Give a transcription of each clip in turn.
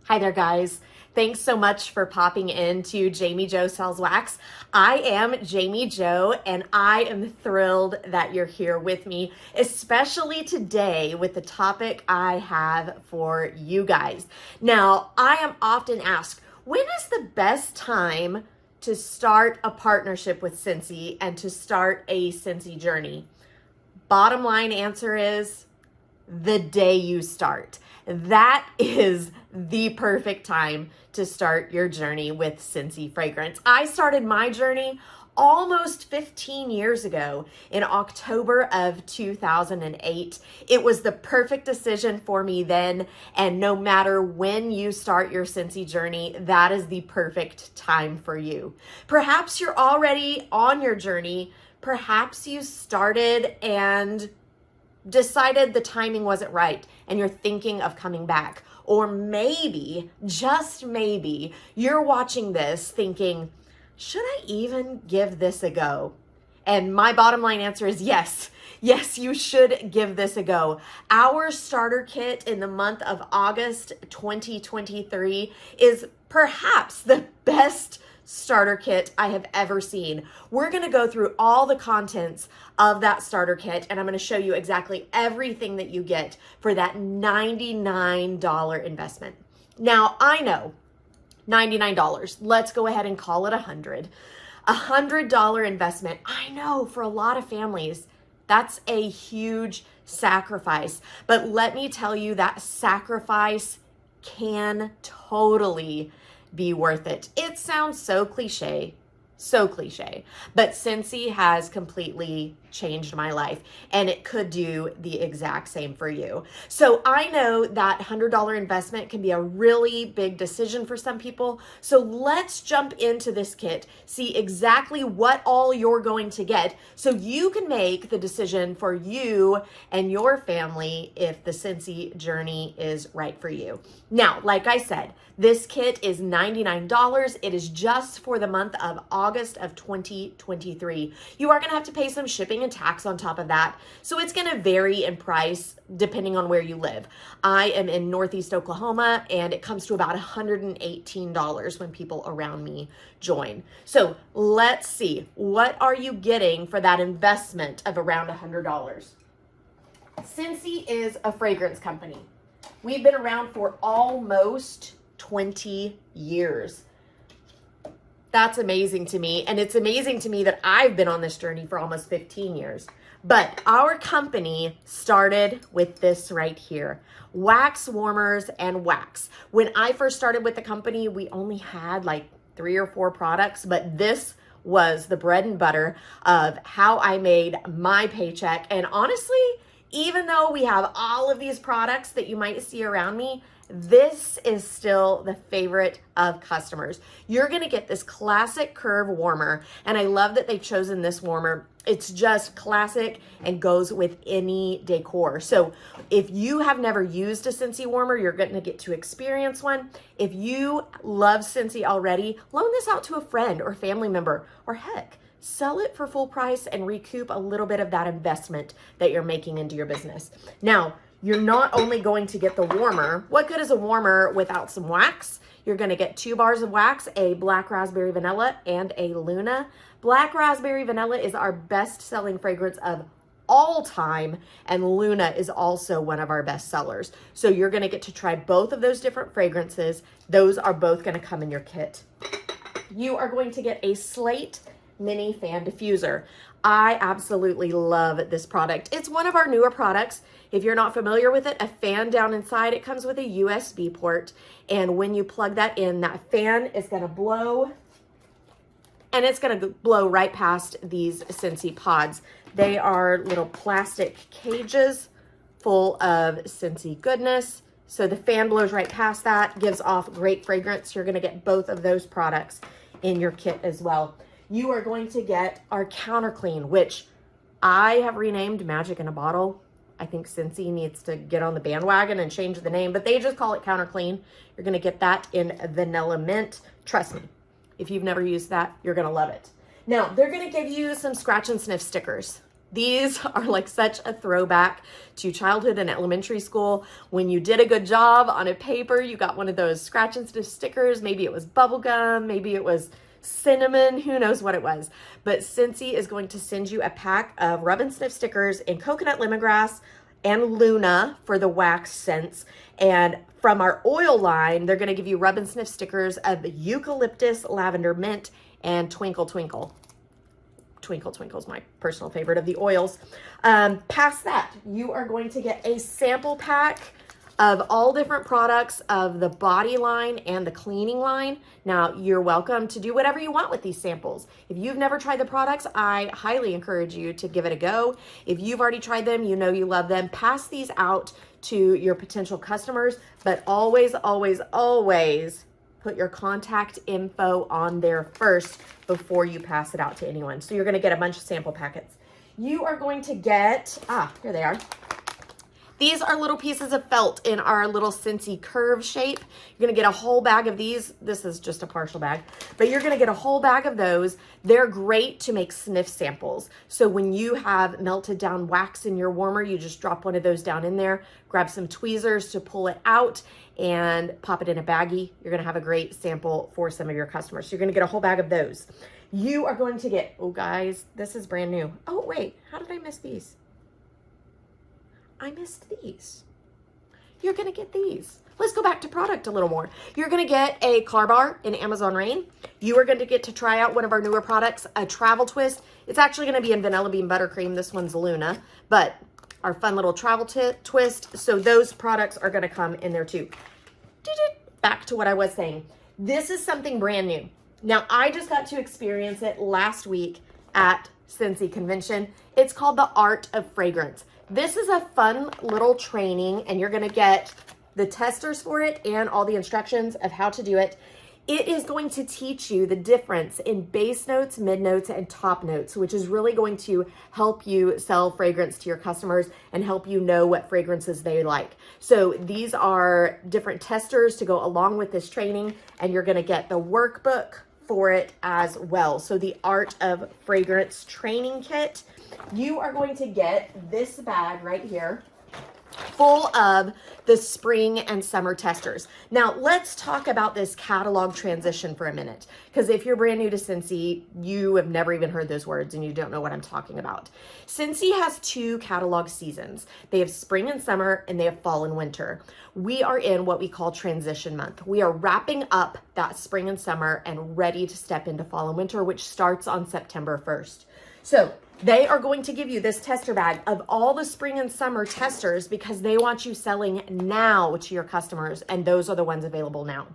Hi there, guys. Thanks so much for popping into Jami Jo Sells Wax. I am Jami Jo, and I am thrilled that you're here with me, especially today with the topic I have for you guys. Now, I am often asked, when is the best time to start a partnership with Scentsy and to start a Scentsy journey? Bottom line answer is the day you start. That is the perfect time to start your journey with Scentsy fragrance. I started my journey almost 15 years ago in October of 2008. It was the perfect decision for me then, and no matter when you start your Scentsy journey, that is the perfect time for you. Perhaps you're already on your journey. Perhaps you started and decided the timing wasn't right and you're thinking of coming back. Or maybe, just maybe, you're watching this thinking, should I even give this a go? And my bottom line answer is yes. Yes, you should give this a go. Our starter kit in the month of August 2023 is perhaps the best starter kit I have ever seen. We're going to go through all the contents of that starter kit, and I'm going to show you exactly everything that you get for that $99 investment. Now, I know $99. Let's go ahead and call it $100. $100 investment. I know for a lot of families, that's a huge sacrifice. But let me tell you, that sacrifice can totally be worth it. It sounds so cliche, but Scentsy has completely changed my life, and it could do the exact same for you. So I know that $100 investment can be a really big decision for some people. So let's jump into this kit, see exactly what all you're going to get so you can make the decision for you and your family if the Scentsy journey is right for you. Now, like I said, this kit is $99. It is just for the month of August of 2023. You are going to have to pay some shipping and tax on top of that. So it's going to vary in price depending on where you live. I am in Northeast Oklahoma, and it comes to about $118 when people around me join. So let's see, what are you getting for that investment of around $100? Scentsy is a fragrance company. We've been around for almost 20 years. That's amazing to me. And it's amazing to me that I've been on this journey for almost 15 years. But our company started with this right here, wax warmers and wax. When I first started with the company, we only had like 3 or 4 products, but this was the bread and butter of how I made my paycheck. And honestly, even though we have all of these products that you might see around me, this is still the favorite of customers. You're going to get this classic curve warmer, and I love that they've chosen this warmer. It's just classic and goes with any decor. So if you have never used a Scentsy warmer, you're going to get to experience one. If you love Scentsy already, loan this out to a friend or family member, or heck, sell it for full price and recoup a little bit of that investment that you're making into your business. Now, you're not only going to get the warmer. What good is a warmer without some wax? You're going to get 2 bars of wax, a black raspberry vanilla and a Luna. Black raspberry vanilla is our best-selling fragrance of all time, and Luna is also one of our best sellers. So you're going to get to try both of those different fragrances. Those are both going to come in your kit. You are going to get a Slate mini fan diffuser. I absolutely love this product. It's one of our newer products. If you're not familiar with it, a fan down inside, it comes with a USB port. And when you plug that in, that fan is going to blow, and it's going to blow right past these Scentsy pods. They are little plastic cages full of Scentsy goodness. So the fan blows right past that, gives off great fragrance. You're going to get both of those products in your kit as well. You are going to get our counter clean, which I have renamed Magic in a Bottle. I think Scentsy needs to get on the bandwagon and change the name, but they just call it counter clean. You're going to get that in vanilla mint. Trust me, if you've never used that, you're going to love it. Now, they're going to give you some scratch and sniff stickers. These are like such a throwback to childhood and elementary school. When you did a good job on a paper, you got one of those scratch and sniff stickers. Maybe it was bubble gum, maybe it was cinnamon, who knows what it was. But Scentsy is going to send you a pack of rub and sniff stickers in coconut lemongrass and Luna for the wax scents. And from our oil line, they're going to give you rub and sniff stickers of eucalyptus, lavender, mint, and twinkle twinkle. Twinkle Twinkle is my personal favorite of the oils. Past that, you are going to get a sample pack of all different products of the body line and the cleaning line. Now, you're welcome to do whatever you want with these samples. If you've never tried the products, I highly encourage you to give it a go. If you've already tried them, you know you love them, pass these out to your potential customers, but always, always, always put your contact info on there first before you pass it out to anyone. So you're going to get a bunch of sample packets. You are going to get, here they are. These are little pieces of felt in our little Scentsy curve shape. You're going to get a whole bag of these. This is just a partial bag, but you're going to get a whole bag of those. They're great to make sniff samples. So when you have melted down wax in your warmer, you just drop one of those down in there, grab some tweezers to pull it out and pop it in a baggie. You're going to have a great sample for some of your customers. So you're going to get a whole bag of those. You are going to get, oh guys, this is brand new. Oh wait, how did I miss these? I missed these. You're going to get these. Let's go back to product a little more. You're going to get a car bar in Amazon Rain. You are going to get to try out one of our newer products, a travel twist. It's actually going to be in vanilla bean buttercream. This one's Luna, but our fun little travel twist. So those products are going to come in there too. Back to what I was saying. This is something brand new. Now, I just got to experience it last week at Scentsy Convention. It's called the Art of Fragrance. This is a fun little training, and you're going to get the testers for it and all the instructions of how to do it. It is going to teach you the difference in base notes, mid notes, and top notes, which is really going to help you sell fragrance to your customers and help you know what fragrances they like. So these are different testers to go along with this training, and you're going to get the workbook for it as well. So the Art of Fragrance training kit. You are going to get this bag right here full of the spring and summer testers. Now, let's talk about this catalog transition for a minute, because if you're brand new to Scentsy, you have never even heard those words and you don't know what I'm talking about. Scentsy has 2 catalog seasons. They have spring and summer, and they have fall and winter. We are in what we call transition month. We are wrapping up that spring and summer and ready to step into fall and winter, which starts on September 1st. So they are going to give you this tester bag of all the spring and summer testers because they want you selling now to your customers, and those are the ones available now.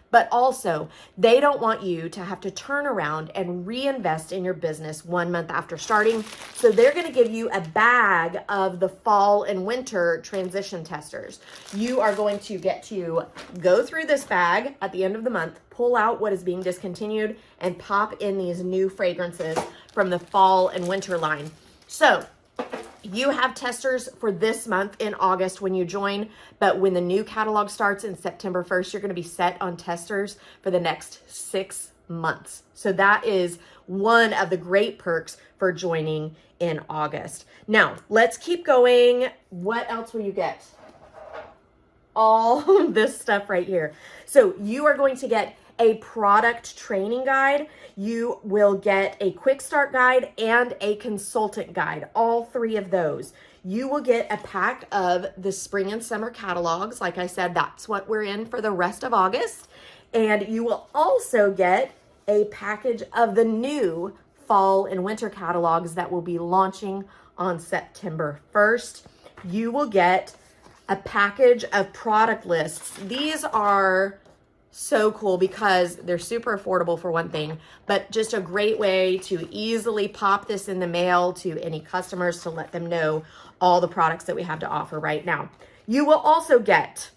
But also, they don't want you to have to turn around and reinvest in your business 1 month after starting. So they're going to give you a bag of the fall and winter transition testers. You are going to get to go through this bag at the end of the month, pull out what is being discontinued, and pop in these new fragrances from the fall and winter line. So you have testers for this month in August when you join, but when the new catalog starts in September 1st, you're going to be set on testers for the next 6 months. So that is one of the great perks for joining in August. Now, let's keep going. What else will you get? All this stuff right here. So you are going to get a product training guide. You will get a quick start guide and a consultant guide, all 3 of those. You will get a pack of the spring and summer catalogs. Like I said, that's what we're in for the rest of August. And you will also get a package of the new fall and winter catalogs that will be launching on September 1st. You will get a package of product lists. These are so cool because they're super affordable for one thing, but just a great way to easily pop this in the mail to any customers to let them know all the products that we have to offer right now. You will also get,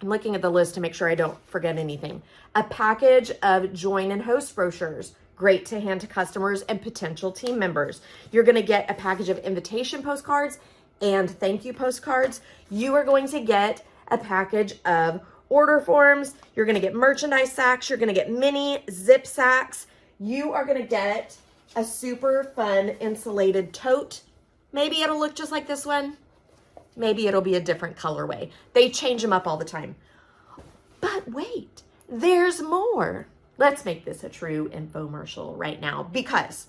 I'm looking at the list to make sure I don't forget anything, a package of join and host brochures, great to hand to customers and potential team members. You're going to get a package of invitation postcards and thank you postcards. You are going to get a package of order forms. You're going to get merchandise sacks. You're going to get mini zip sacks. You are going to get a super fun insulated tote. Maybe it'll look just like this one. Maybe it'll be a different colorway. They change them up all the time. But wait, there's more. Let's make this a true infomercial right now, because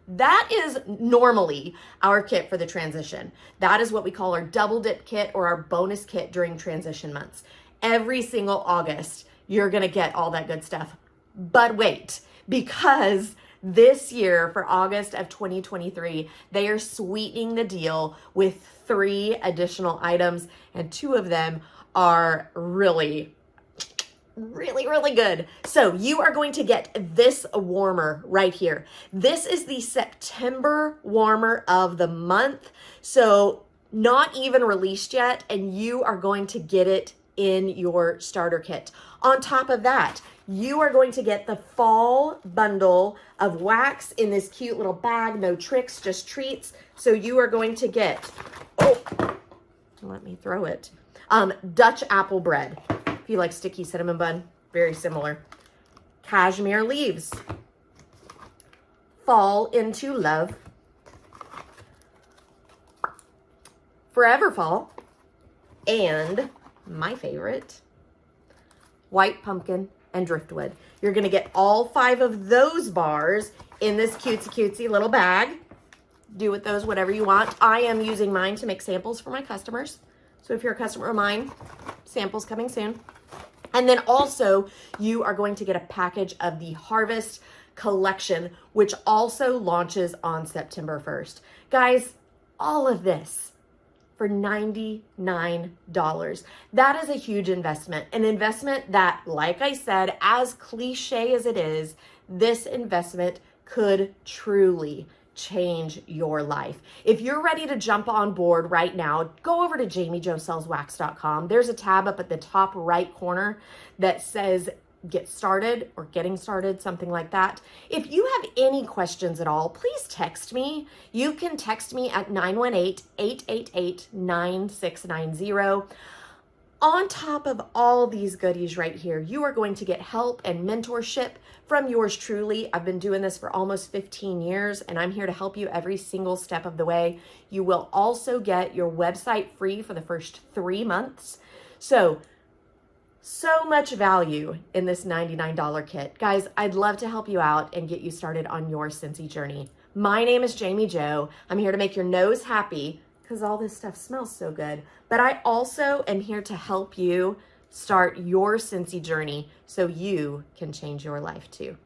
that is normally our kit for the transition. That is what we call our double dip kit or our bonus kit during transition months. Every single August, you're gonna get all that good stuff. But wait, because this year for August of 2023, they are sweetening the deal with 3 additional items, and 2 of them are really good. So you are going to get this warmer right here. This is the September warmer of the month. So not even released yet, and you are going to get it in your starter kit. On top of that, you are going to get the fall bundle of wax in this cute little bag. No tricks, just treats. So you are going to get, oh, let me throw it. Dutch apple bread. If you like sticky cinnamon bun, very similar. Cashmere leaves. Fall into love. Forever fall. And my favorite, white pumpkin and driftwood. You're gonna get all 5 of those bars in this cutesy little bag. Do with those whatever you want. I am using mine to make samples for my customers. So if you're a customer of mine, samples coming soon. And then also you are going to get a package of the Harvest collection, which also launches on September 1st. Guys, all of this for $99. That is a huge investment, an investment that, like I said, as cliche as it is, this investment could truly change your life. If you're ready to jump on board right now, go over to JamiJoSellsWax.com. There's a tab up at the top right corner that says get started or getting started, something like that. If you have any questions at all, please text me. You can text me at 918-888-9690. On top of all these goodies right here, you are going to get help and mentorship from yours truly. I've been doing this for almost 15 years, and I'm here to help you every single step of the way. You will also get your website free for the first 3 months. So much value in this $99 kit. Guys, I'd love to help you out and get you started on your Scentsy journey. My name is Jami Jo. I'm here to make your nose happy because all this stuff smells so good. But I also am here to help you start your Scentsy journey so you can change your life too.